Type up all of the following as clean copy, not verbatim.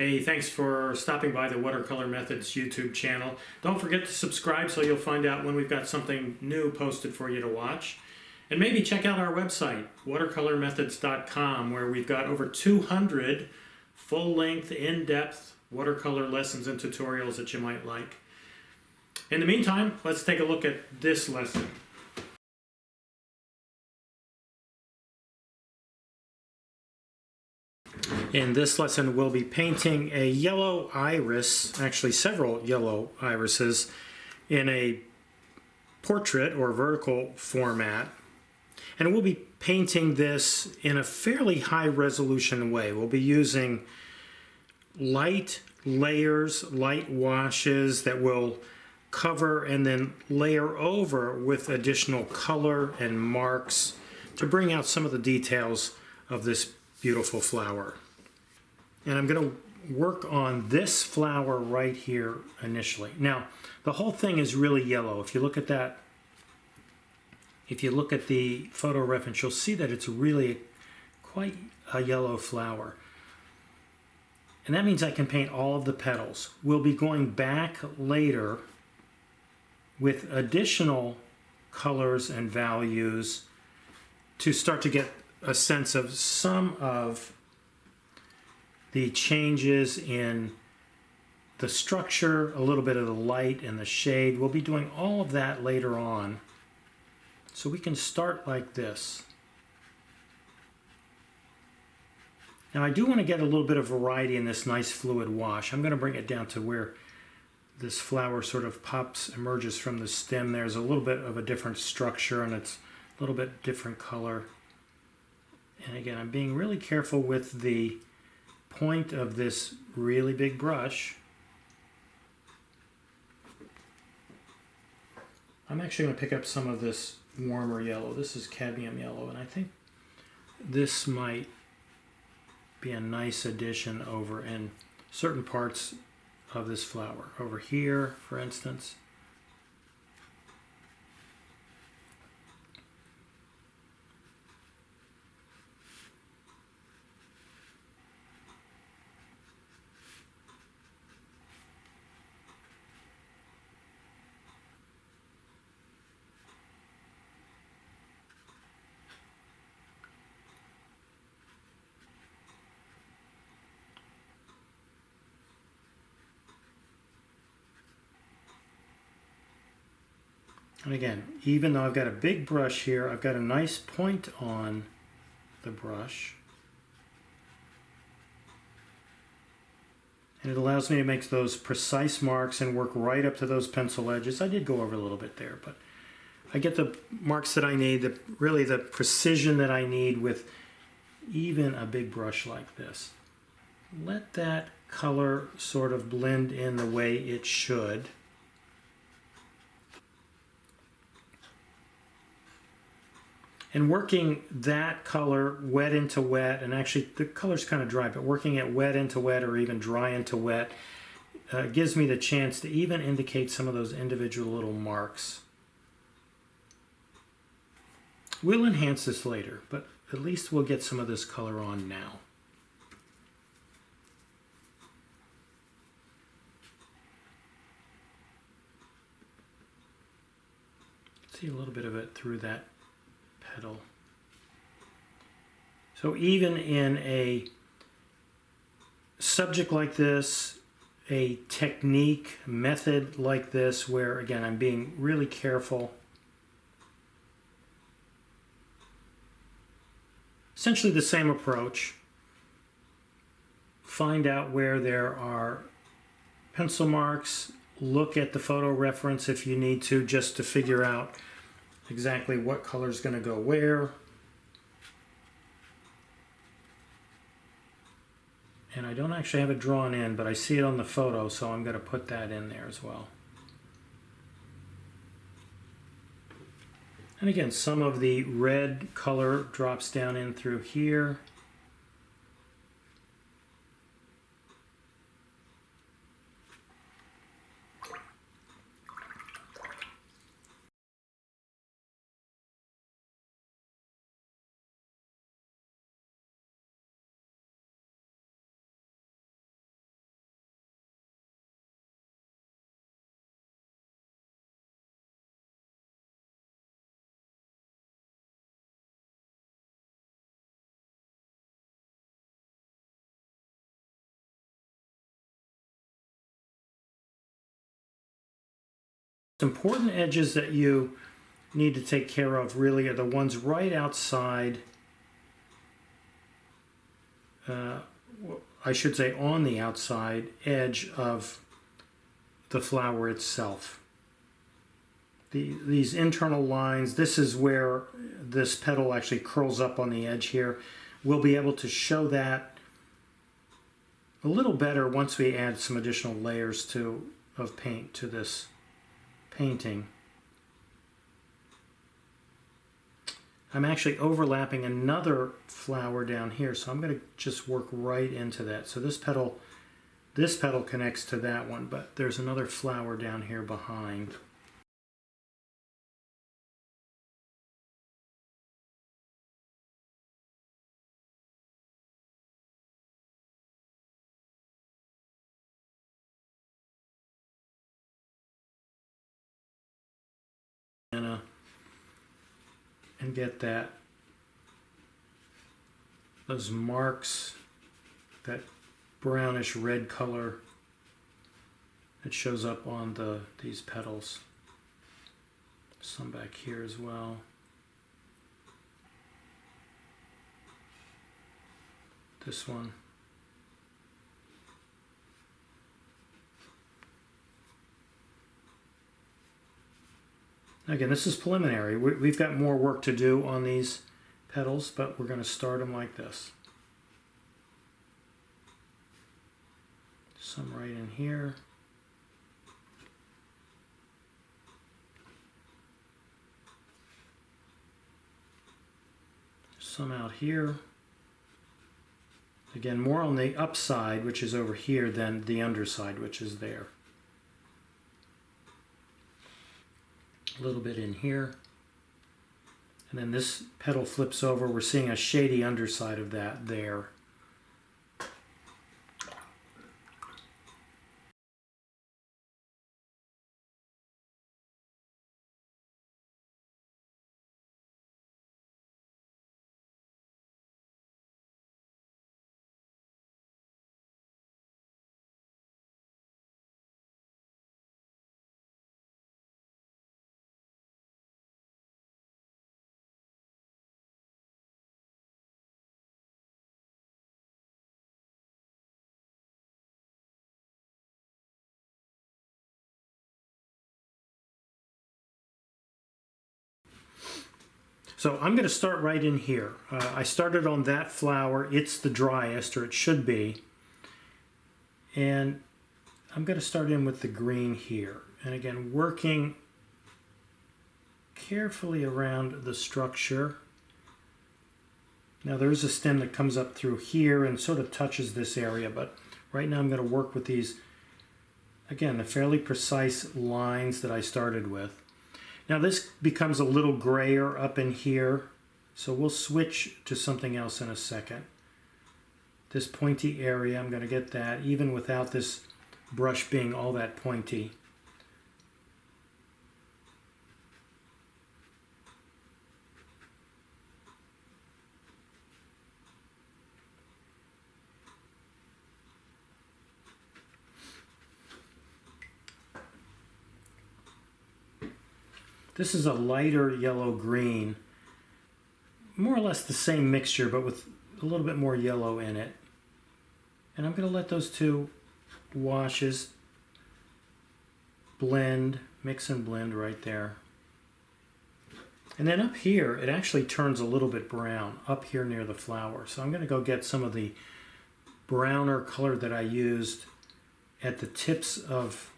Hey, thanks for stopping by the Watercolor Methods YouTube channel. Don't forget to subscribe so you'll find out when we've got something new posted for you to watch. And maybe check out our website, watercolormethods.com, where we've got over 200 full-length, in-depth watercolor lessons and tutorials that you might like. In the meantime, let's take a look at this lesson. In this lesson, we'll be painting a yellow iris, actually several yellow irises, in a portrait or vertical format. And we'll be painting this in a fairly high resolution way. We'll be using light layers, light washes that will cover and then layer over with additional color and marks to bring out some of the details of this beautiful flower. And I'm going to work on this flower right here initially. Now, the whole thing is really yellow. If you look at that, if you look at the photo reference, you'll see that it's really quite a yellow flower. And that means I can paint all of the petals. We'll be going back later with additional colors and values to start to get a sense of some of the changes in the structure, a little bit of the light and the shade. We'll be doing all of that later on. So we can start like this. Now I do want to get a little bit of variety in this nice fluid wash. I'm going to bring it down to where this flower sort of emerges from the stem. There's a little bit of a different structure and it's a little bit different color. And again, I'm being really careful with the point of this really big brush. I'm actually going to pick up some of this warmer yellow. This is cadmium yellow, and I think this might be a nice addition over in certain parts of this flower. Over here, for instance. And again, even though I've got a big brush here, I've got a nice point on the brush. And it allows me to make those precise marks and work right up to those pencil edges. I did go over a little bit there, but I get the marks that I need, really the precision that I need with even a big brush like this. Let that color sort of blend in the way it should. And working that color wet into wet, and actually the color's kind of dry, but working it wet into wet or even dry into wet gives me the chance to even indicate some of those individual little marks. We'll enhance this later, but at least we'll get some of this color on now. See a little bit of it through that petal. So even in a subject like this, a technique, method like this, where again I'm being really careful, essentially the same approach. Find out where there are pencil marks, look at the photo reference if you need to, just to figure out exactly what color is going to go where. And I don't actually have it drawn in, but I see it on the photo, so I'm going to put that in there as well. And again, some of the red color drops down in through here. Important edges that you need to take care of really are the ones right outside, I should say on the outside edge of the flower itself. These internal lines, this is where this petal actually curls up on the edge here. We'll be able to show that a little better once we add some additional layers of paint to this painting. I'm actually overlapping another flower down here, so I'm going to just work right into that. So this petal connects to that one, but there's another flower down here behind. And get those marks, that brownish red color that shows up on these petals. Some back here as well. This one. Again, this is preliminary. We've got more work to do on these petals, but we're going to start them like this. Some right in here. Some out here. Again, more on the upside, which is over here, than the underside, which is there. A little bit in here, and then this petal flips over. We're seeing a shady underside of that there. So I'm going to start right in here. I started on that flower. It's the driest, or it should be. And I'm going to start in with the green here. And again, working carefully around the structure. Now there's a stem that comes up through here and sort of touches this area, but right now I'm going to work with these, again, the fairly precise lines that I started with. Now this becomes a little grayer up in here, so we'll switch to something else in a second. This pointy area, I'm going to get that even without this brush being all that pointy. This is a lighter yellow-green, more or less the same mixture, but with a little bit more yellow in it. And I'm going to let those two washes blend, mix and blend right there. And then up here, it actually turns a little bit brown, up here near the flower. So I'm going to go get some of the browner color that I used at the tips of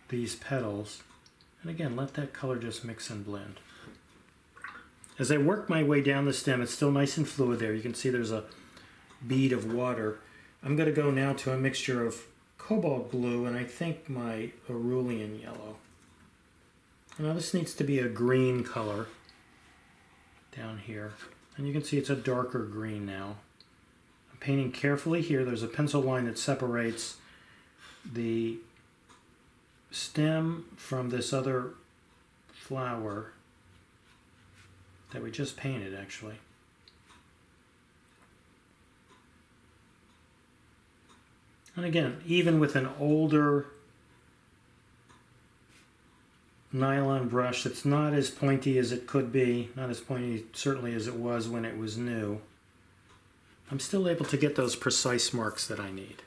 these petals. And again, let that color just mix and blend. As I work my way down the stem, it's still nice and fluid there. You can see there's a bead of water. I'm going to go now to a mixture of cobalt blue and I think my cerulean yellow. Now this needs to be a green color down here. And you can see it's a darker green now. I'm painting carefully here. There's a pencil line that separates the stem from this other flower that we just painted actually. And again, even with an older nylon brush that's not as pointy as it could be, not as pointy certainly as it was when it was new, I'm still able to get those precise marks that I need.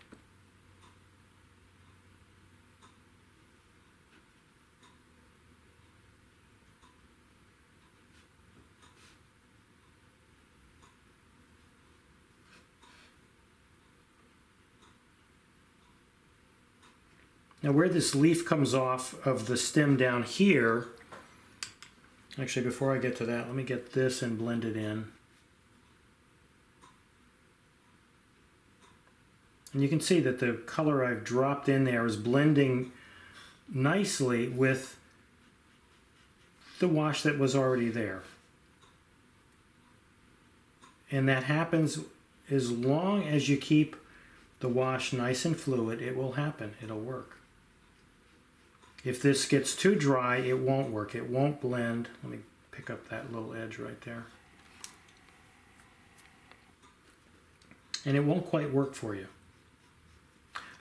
Now where this leaf comes off of the stem down here, actually before I get to that, let me get this and blend it in. And you can see that the color I've dropped in there is blending nicely with the wash that was already there. And that happens as long as you keep the wash nice and fluid, it will happen, it'll work. If this gets too dry, it won't work, it won't blend. Let me pick up that little edge right there. And it won't quite work for you.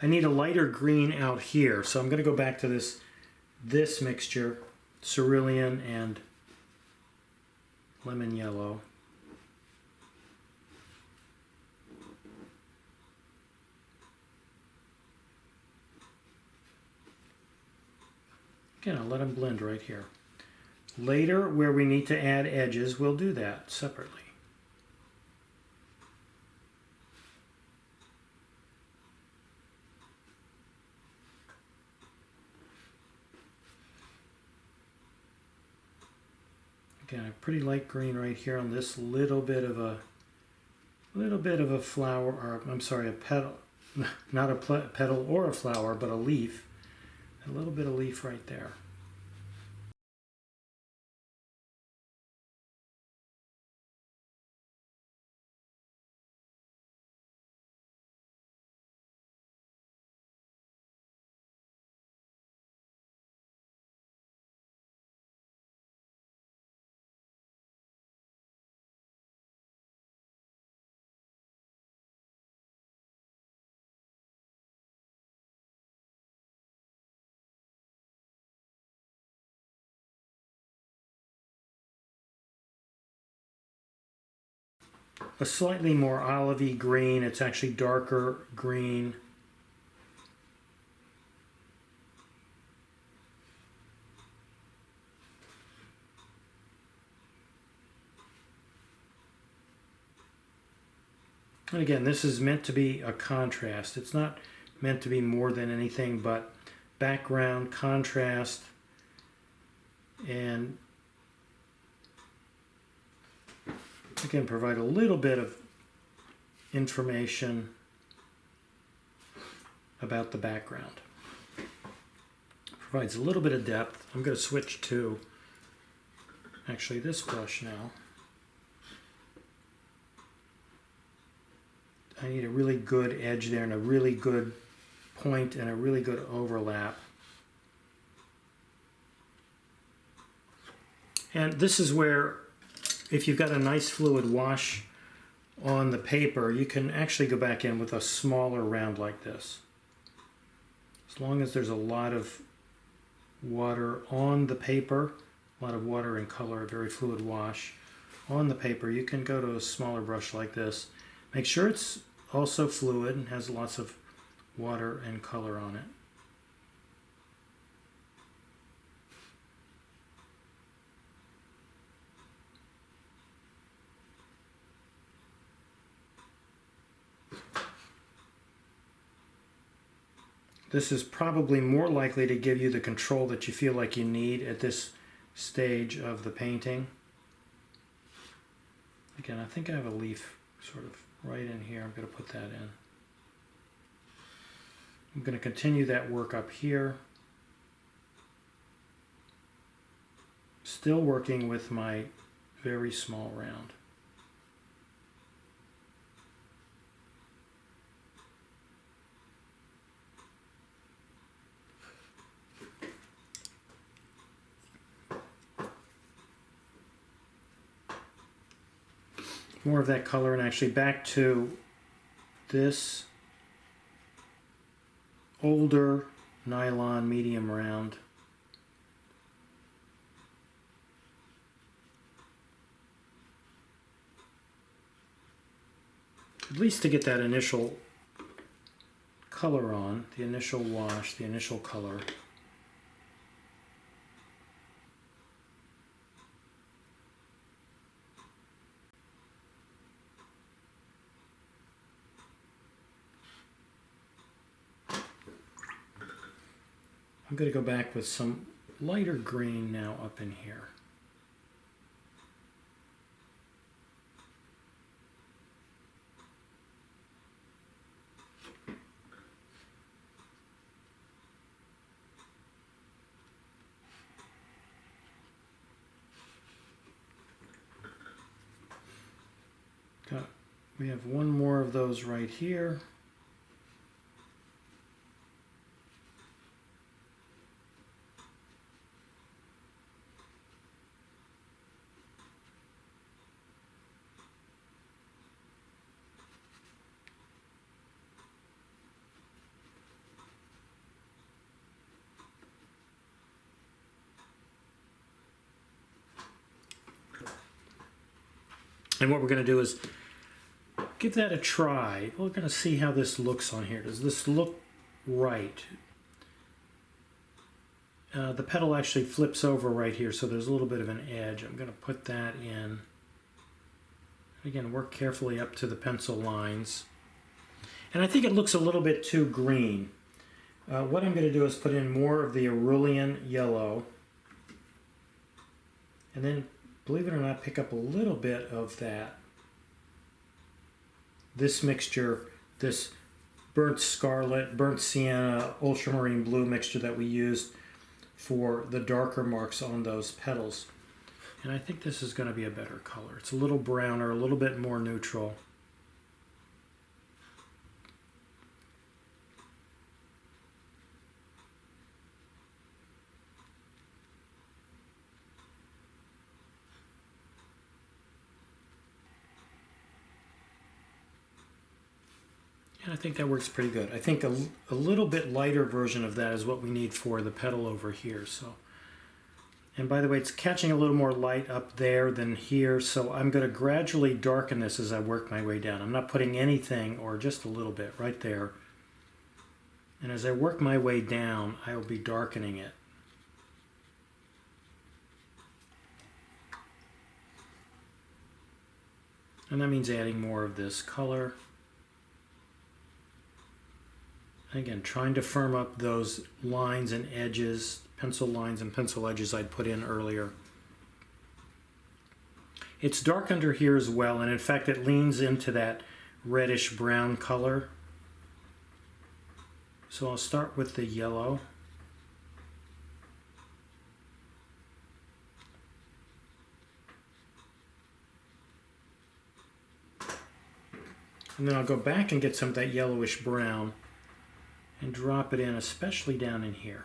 I need a lighter green out here, so I'm going to go back to this mixture, cerulean and lemon yellow. Again, I'll let them blend right here. Later, where we need to add edges, we'll do that separately. Again, a pretty light green right here on this little bit of a flower, or I'm sorry, a petal, not a petal or a flower, but a leaf. A little bit of leaf right there. A slightly more olivey green, it's actually darker green. And again, this is meant to be a contrast. It's not meant to be more than anything but background, contrast, and again, provide a little bit of information about the background. Provides a little bit of depth. I'm going to switch to actually this brush now. I need a really good edge there and a really good point and a really good overlap. And this is where, if you've got a nice fluid wash on the paper, you can actually go back in with a smaller round like this. As long as there's a lot of water on the paper, a lot of water and color, a very fluid wash on the paper, you can go to a smaller brush like this. Make sure it's also fluid and has lots of water and color on it. This is probably more likely to give you the control that you feel like you need at this stage of the painting. Again, I think I have a leaf sort of right in here. I'm going to put that in. I'm going to continue that work up here. Still working with my very small round. More of that color, and actually back to this older nylon medium round. at least to get that initial color on, the initial wash, the initial color. I'm going to go back with some lighter green now up in here. We have one more of those right here. And what we're going to do is give that a try. We're going to see how this looks on here. Does this look right? The petal actually flips over right here, so there's a little bit of an edge. I'm going to put that in. Again, work carefully up to the pencil lines. And I think it looks a little bit too green. What I'm going to do is put in more of the Cerulean yellow. And then, believe it or not, pick up a little bit of that. This mixture, this burnt scarlet, burnt sienna, ultramarine blue mixture that we used for the darker marks on those petals. And I think this is going to be a better color. It's a little browner, a little bit more neutral. And I think that works pretty good. I think a little bit lighter version of that is what we need for the petal over here. So, and by the way, it's catching a little more light up there than here, so I'm going to gradually darken this as I work my way down. I'm not putting anything, or just a little bit right there. And as I work my way down, I will be darkening it. And that means adding more of this color. Again, trying to firm up those lines and edges, pencil lines and pencil edges I'd put in earlier. It's dark under here as well, and in fact it leans into that reddish brown color. So I'll start with the yellow. And then I'll go back and get some of that yellowish brown and drop it in, especially down in here.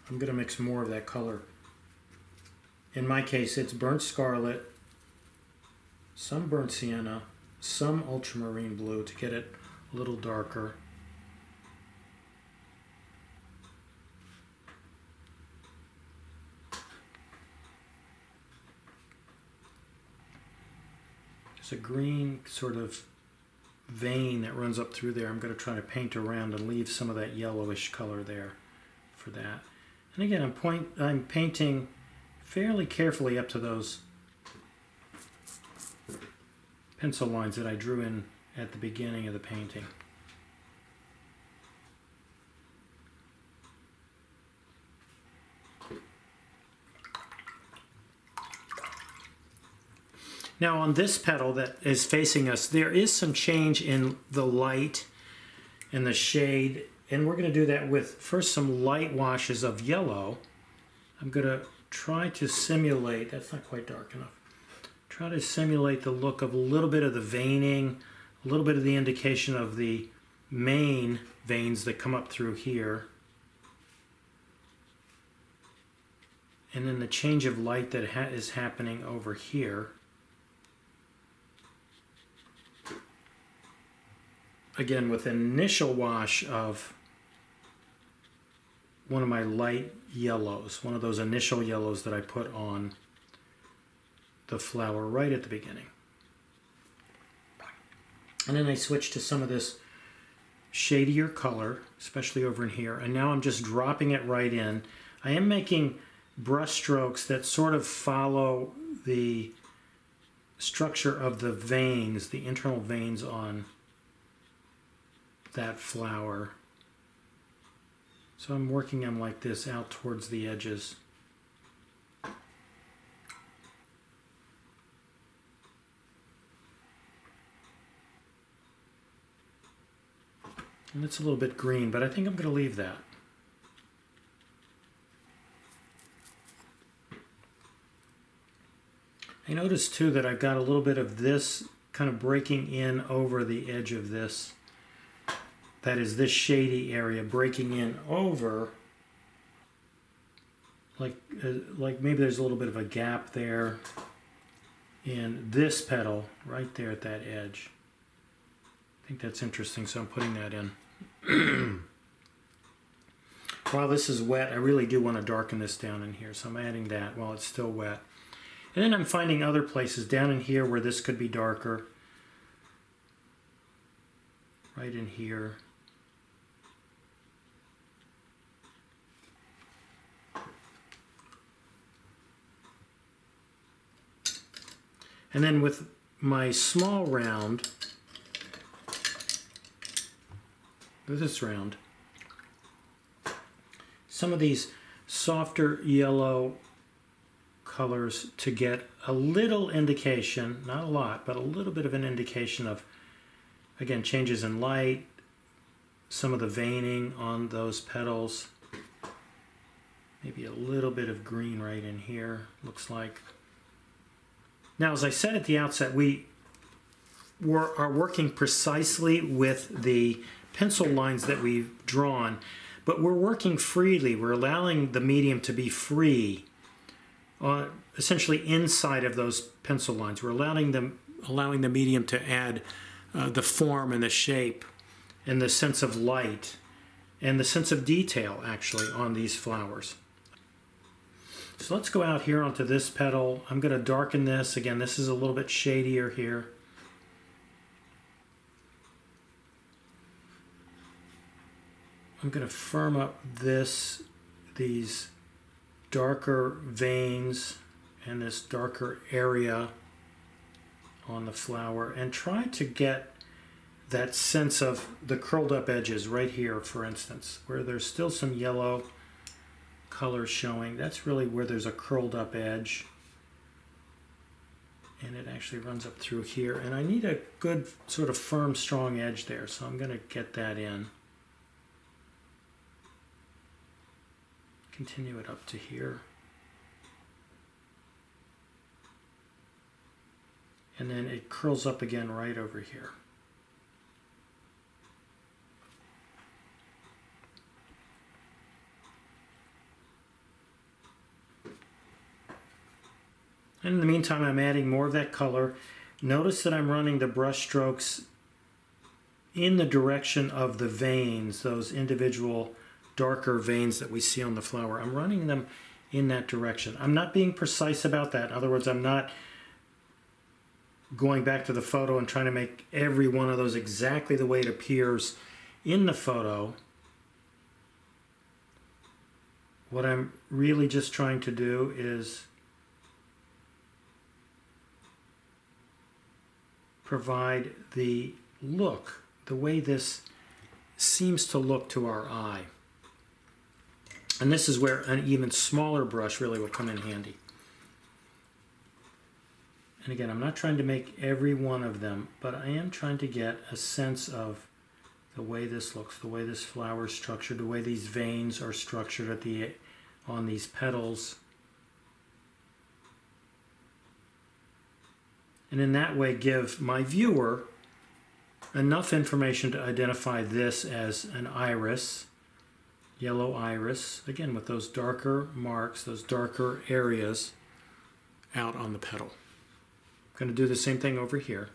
I'm going to mix more of that color. In my case, it's burnt scarlet, some burnt sienna, some ultramarine blue to get it a little darker. A green sort of vein that runs up through there. I'm going to try to paint around and leave some of that yellowish color there for that. And again, I'm painting fairly carefully up to those pencil lines that I drew in at the beginning of the painting. Now on this petal that is facing us, there is some change in the light and the shade, and we're going to do that with first some light washes of yellow. I'm going to try to simulate, that's not quite dark enough, try to simulate the look of a little bit of the veining, a little bit of the indication of the main veins that come up through here. And then the change of light that is happening over here. Again, with an initial wash of one of my light yellows, one of those initial yellows that I put on the flower right at the beginning. And then I switch to some of this shadier color, especially over in here, and now I'm just dropping it right in. I am making brush strokes that sort of follow the structure of the veins, the internal veins on that flower. So I'm working them like this out towards the edges. And it's a little bit green, but I think I'm going to leave that. I noticed too that I've got a little bit of this kind of breaking in over the edge of this. That is this shady area breaking in over, like maybe there's a little bit of a gap there in this petal right there at that edge. I think that's interesting, so I'm putting that in. While this is wet, I really do want to darken this down in here, so I'm adding that while it's still wet. And then I'm finding other places down in here where this could be darker. Right in here. And then with my small round, this round, some of these softer yellow colors to get a little indication, not a lot, but a little bit of an indication of, again, changes in light, some of the veining on those petals, maybe a little bit of green right in here, looks like. Now, as I said at the outset, we are working precisely with the pencil lines that we've drawn, but we're working freely. We're allowing the medium to be free, essentially inside of those pencil lines. We're allowing the medium to add the form and the shape and the sense of light and the sense of detail, actually, on these flowers. So let's go out here onto this petal. I'm going to darken this. Again, this is a little bit shadier here. I'm going to firm up these darker veins and this darker area on the flower, and try to get that sense of the curled up edges right here, for instance, where there's still some yellow color showing. That's really where there's a curled up edge, and it actually runs up through here, and I need a good sort of firm, strong edge there, so I'm going to get that in. Continue it up to here. And then it curls up again right over here. And in the meantime, I'm adding more of that color. Notice that I'm running the brush strokes in the direction of the veins, those individual darker veins that we see on the flower. I'm running them in that direction. I'm not being precise about that. In other words, I'm not going back to the photo and trying to make every one of those exactly the way it appears in the photo. What I'm really just trying to do is provide the look, the way this seems to look to our eye. And this is where an even smaller brush really will come in handy. And again, I'm not trying to make every one of them, but I am trying to get a sense of the way this looks, the way this flower is structured, the way these veins are structured on these petals. And in that way give my viewer enough information to identify this as an iris, yellow iris, again with those darker marks, those darker areas out on the petal. I'm going to do the same thing over here.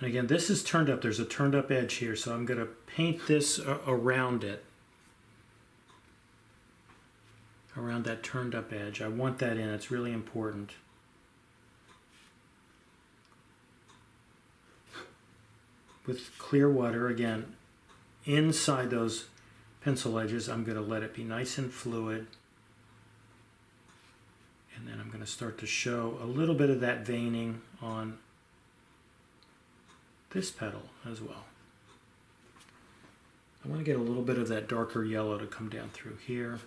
again, this is turned up. There's a turned up edge here, so I'm going to paint this around it. Around that turned up edge. I want that in. It's really important. With clear water, again, inside those pencil edges, I'm going to let it be nice and fluid. And then I'm going to start to show a little bit of that veining on this petal as well. I want to get a little bit of that darker yellow to come down through here.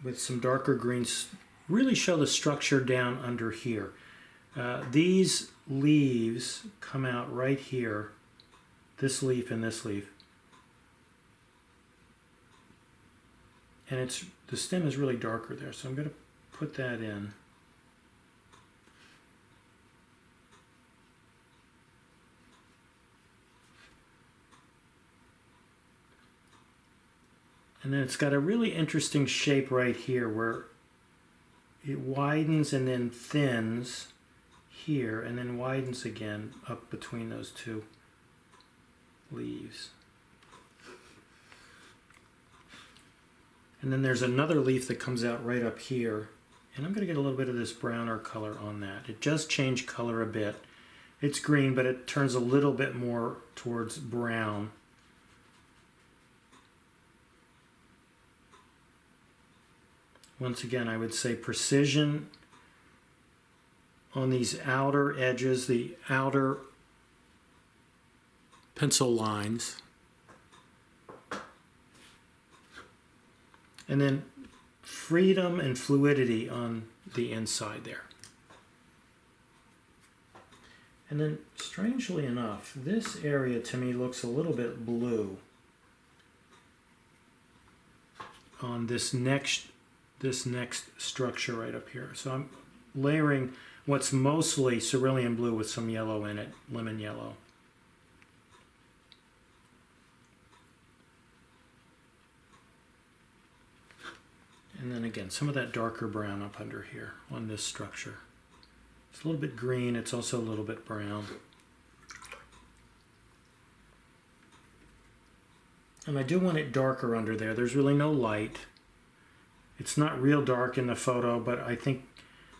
With some darker greens, really show the structure down under here. These leaves come out right here, this leaf and this leaf. And the stem is really darker there, so I'm going to put that in. And then it's got a really interesting shape right here where it widens and then thins here and then widens again up between those two leaves. And then there's another leaf that comes out right up here. And I'm going to get a little bit of this browner color on that. It does change color a bit. It's green, but it turns a little bit more towards brown. Once again, I would say precision on these outer edges, the outer pencil lines. And then freedom and fluidity on the inside there. And then, strangely enough, this area to me looks a little bit blue on this next structure right up here. So I'm layering what's mostly cerulean blue with some yellow in it, lemon yellow. And then again, some of that darker brown up under here on this structure. It's a little bit green, it's also a little bit brown. And I do want it darker under there. There's really no light. It's not real dark in the photo, but I think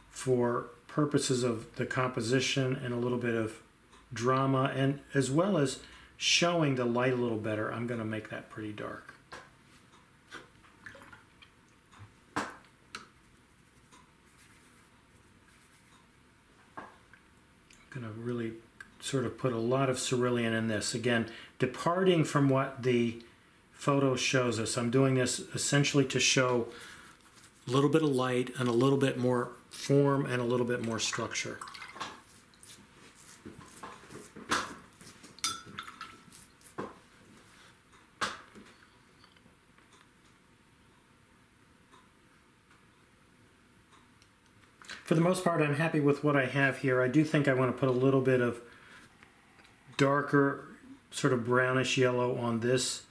for purposes of the composition and a little bit of drama, and as well as showing the light a little better, I'm going to make that pretty dark. I'm going to really sort of put a lot of cerulean in this. Again, departing from what the photo shows us. I'm doing this essentially to show a little bit of light and a little bit more form and a little bit more structure. For the most part, I'm happy with what I have here. I do think I want to put a little bit of darker, sort of brownish yellow on this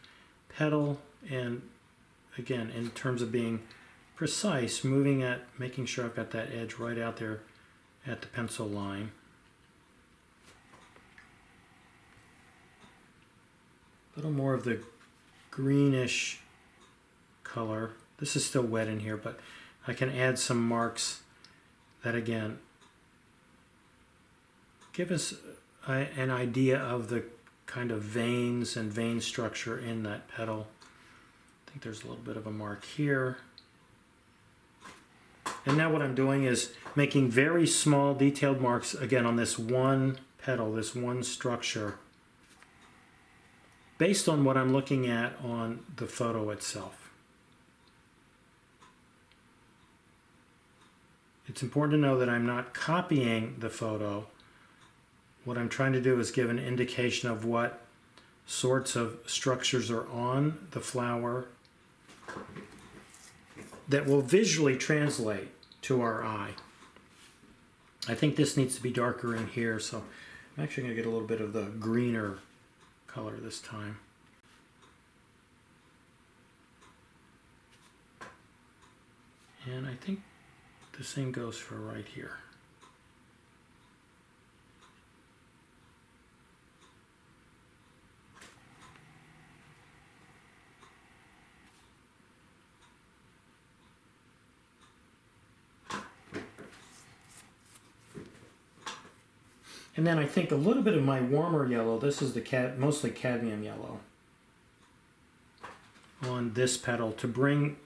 petal, and again, in terms of being precise, making sure I've got that edge right out there at the pencil line. A little more of the greenish color. This is still wet in here, but I can add some marks that again give us an idea of the kind of veins and vein structure in that petal. I think there's a little bit of a mark here. And now what I'm doing is making very small detailed marks again on this one petal, this one structure, based on what I'm looking at on the photo itself. It's important to know that I'm not copying the photo. What I'm trying to do is give an indication of what sorts of structures are on the flower that will visually translate to our eye. I think this needs to be darker in here, so I'm actually going to get a little bit of the greener color this time. And I think the same goes for right here. And then I think a little bit of my warmer yellow, this is the mostly cadmium yellow, on this petal to bring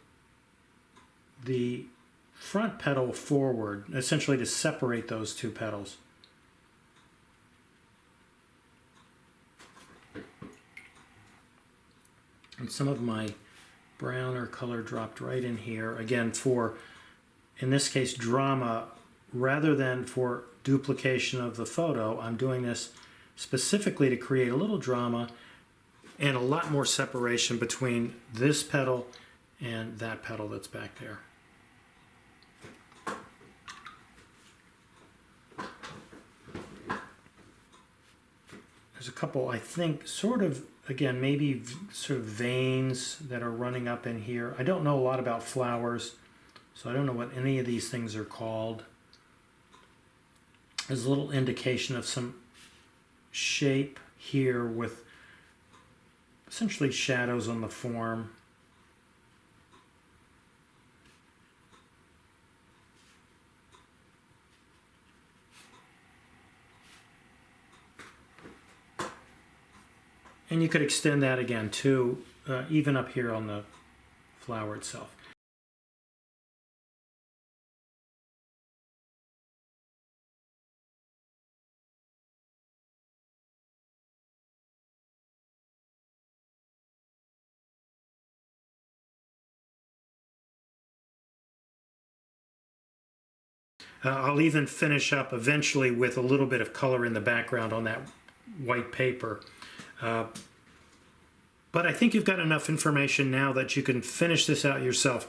the front petal forward, essentially to separate those two petals. And some of my browner color dropped right in here, again for, in this case, drama, rather than for duplication of the photo. I'm doing this specifically to create a little drama and a lot more separation between this petal and that petal that's back there. There's a couple, I think, sort of, again, maybe sort of veins that are running up in here. I don't know a lot about flowers, so I don't know what any of these things are called. There's a little indication of some shape here with essentially shadows on the form. And you could extend that again too, even up here on the flower itself. I'll even finish up eventually with a little bit of color in the background on that white paper. But I think you've got enough information now that you can finish this out yourself.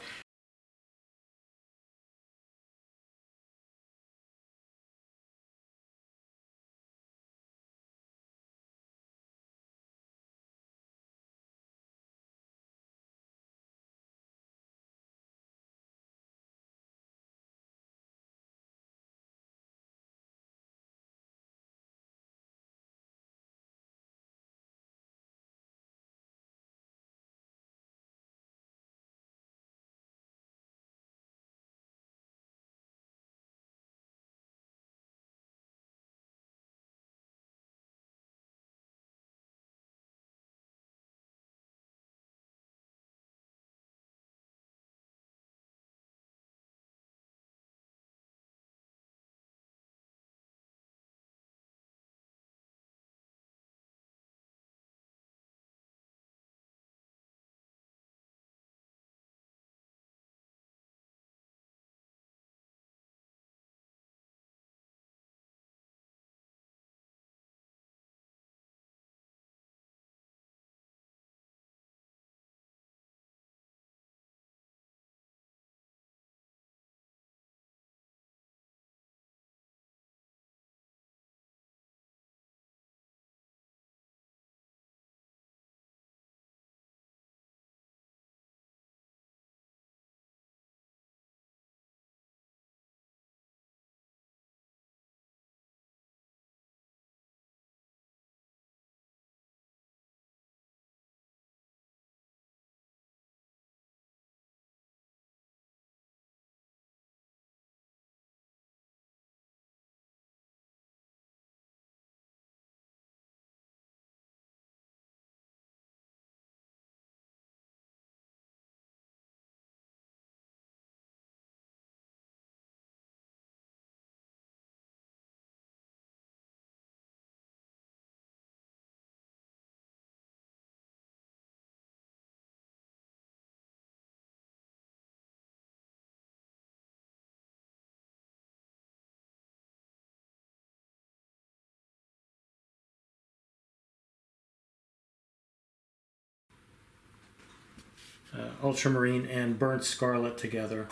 Ultramarine and burnt scarlet together.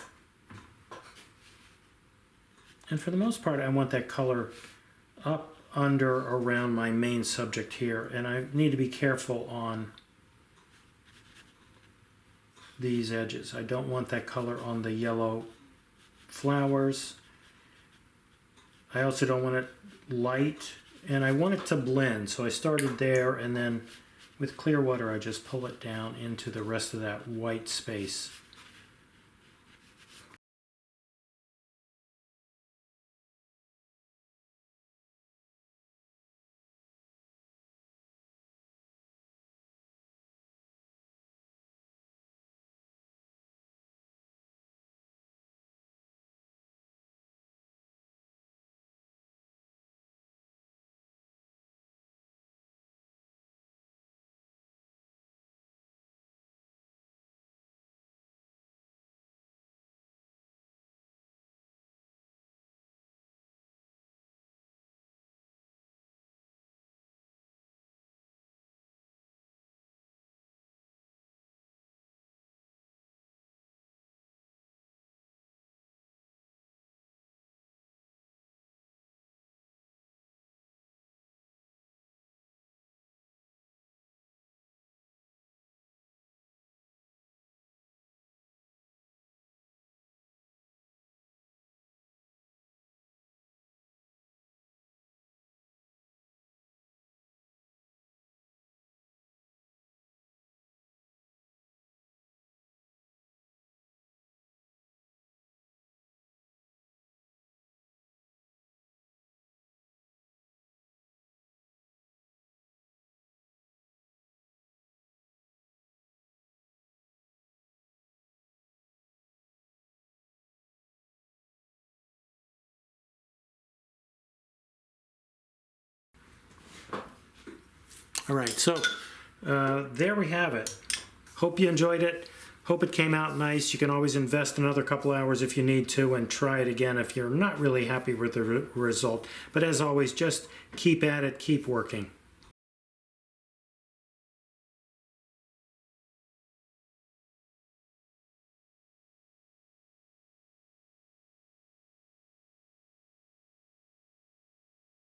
And for the most part, I want that color up, under, around my main subject here. And I need to be careful on these edges. I don't want that color on the yellow flowers. I also don't want it light, and I want it to blend. So I started there, and then with clear water, I just pull it down into the rest of that white space. All right, so there we have it. Hope you enjoyed it. Hope it came out nice. You can always invest another couple hours if you need to and try it again if you're not really happy with the result. But as always, just keep at it, keep working.